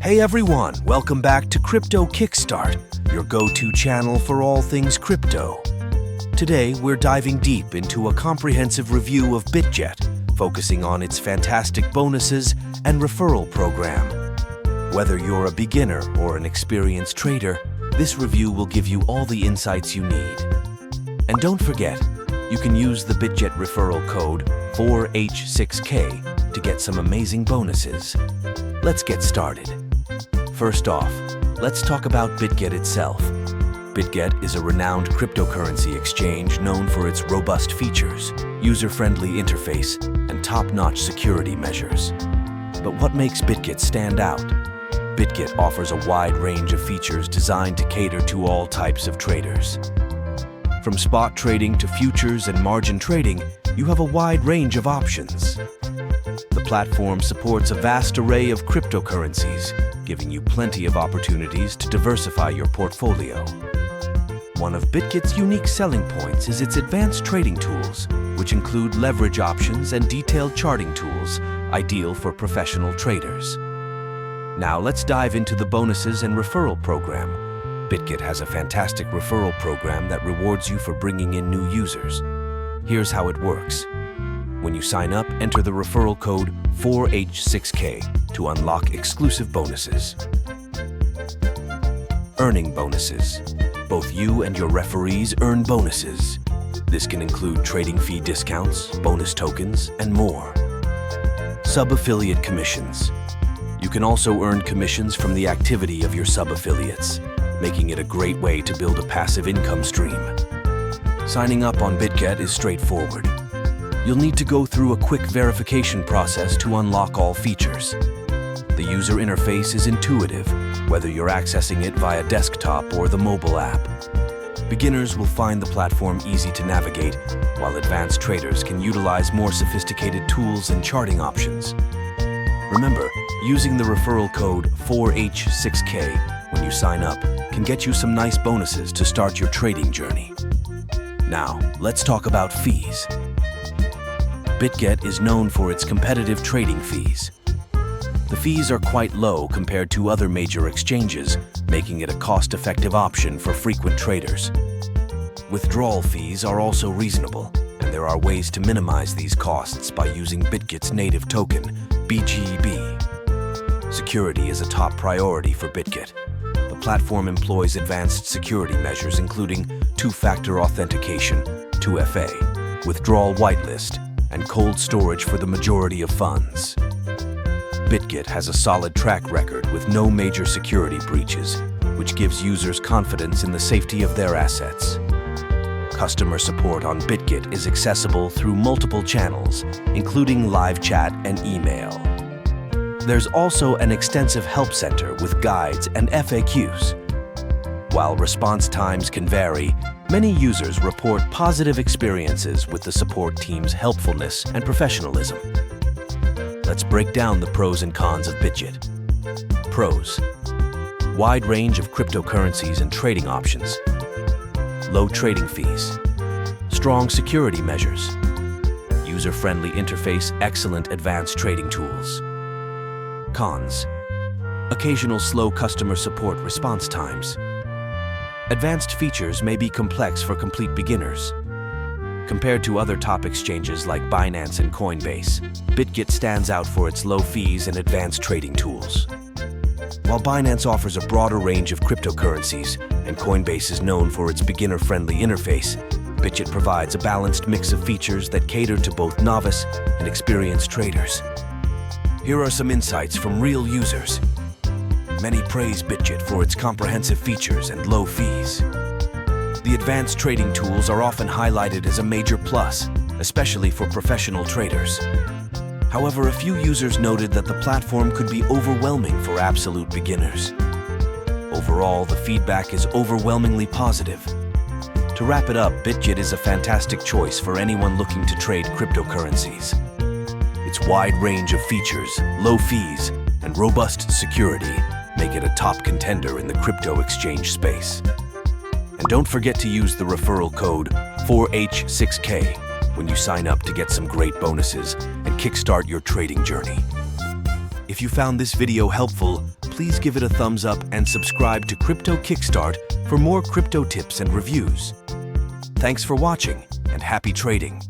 Hey everyone, welcome back to Crypto Kickstart, your go-to channel for all things crypto. Today, we're diving deep into a comprehensive review of Bitget, focusing on its fantastic bonuses and referral program. Whether you're a beginner or an experienced trader, this review will give you all the insights you need. And don't forget, you can use the Bitget referral code 4H6K to get some amazing bonuses. Let's get started. First off, let's talk about Bitget itself. Bitget is a renowned cryptocurrency exchange known for its robust features, user-friendly interface, and top-notch security measures. But what makes Bitget stand out? Bitget offers a wide range of features designed to cater to all types of traders. From spot trading to futures and margin trading, you have a wide range of options. The platform supports a vast array of cryptocurrencies, giving you plenty of opportunities to diversify your portfolio. One of Bitget's unique selling points is its advanced trading tools, which include leverage options and detailed charting tools, ideal for professional traders. Now let's dive into the bonuses and referral program. Bitget has a fantastic referral program that rewards you for bringing in new users. Here's how it works. When you sign up, enter the referral code 4H6K to unlock exclusive bonuses. Earning bonuses. Both you and your referees earn bonuses. This can include trading fee discounts, bonus tokens, and more. Sub-affiliate commissions. You can also earn commissions from the activity of your sub-affiliates, making it a great way to build a passive income stream. Signing up on Bitget is straightforward. You'll need to go through a quick verification process to unlock all features. The user interface is intuitive, whether you're accessing it via desktop or the mobile app. Beginners will find the platform easy to navigate, while advanced traders can utilize more sophisticated tools and charting options. Remember, using the referral code 4H6K when you sign up can get you some nice bonuses to start your trading journey. Now, let's talk about fees. Bitget is known for its competitive trading fees. The fees are quite low compared to other major exchanges, making it a cost-effective option for frequent traders. Withdrawal fees are also reasonable, and there are ways to minimize these costs by using Bitget's native token, BGB. Security is a top priority for Bitget. The platform employs advanced security measures including two-factor authentication, 2FA, withdrawal whitelist, and cold storage for the majority of funds. Bitget has a solid track record with no major security breaches, which gives users confidence in the safety of their assets. Customer support on Bitget is accessible through multiple channels, including live chat and email. There's also an extensive help center with guides and FAQs. While response times can vary, many users report positive experiences with the support team's helpfulness and professionalism. Let's break down the pros and cons of Bitget. Pros: wide range of cryptocurrencies and trading options. Low trading fees. Strong security measures. User-friendly interface, excellent advanced trading tools. Cons: occasional slow customer support response times. Advanced features may be complex for complete beginners. Compared to other top exchanges like Binance and Coinbase, Bitget stands out for its low fees and advanced trading tools. While Binance offers a broader range of cryptocurrencies and Coinbase is known for its beginner-friendly interface, Bitget provides a balanced mix of features that cater to both novice and experienced traders. Here are some insights from real users. Many praise Bitget for its comprehensive features and low fees. The advanced trading tools are often highlighted as a major plus, especially for professional traders. However, a few users noted that the platform could be overwhelming for absolute beginners. Overall, the feedback is overwhelmingly positive. To wrap it up, Bitget is a fantastic choice for anyone looking to trade cryptocurrencies. Its wide range of features, low fees, and robust security make it a top contender in the crypto exchange space. And don't forget to use the referral code 4H6K when you sign up to get some great bonuses and kickstart your trading journey. If you found this video helpful, please give it a thumbs up and subscribe to Crypto Kickstart for more crypto tips and reviews. Thanks for watching and happy trading.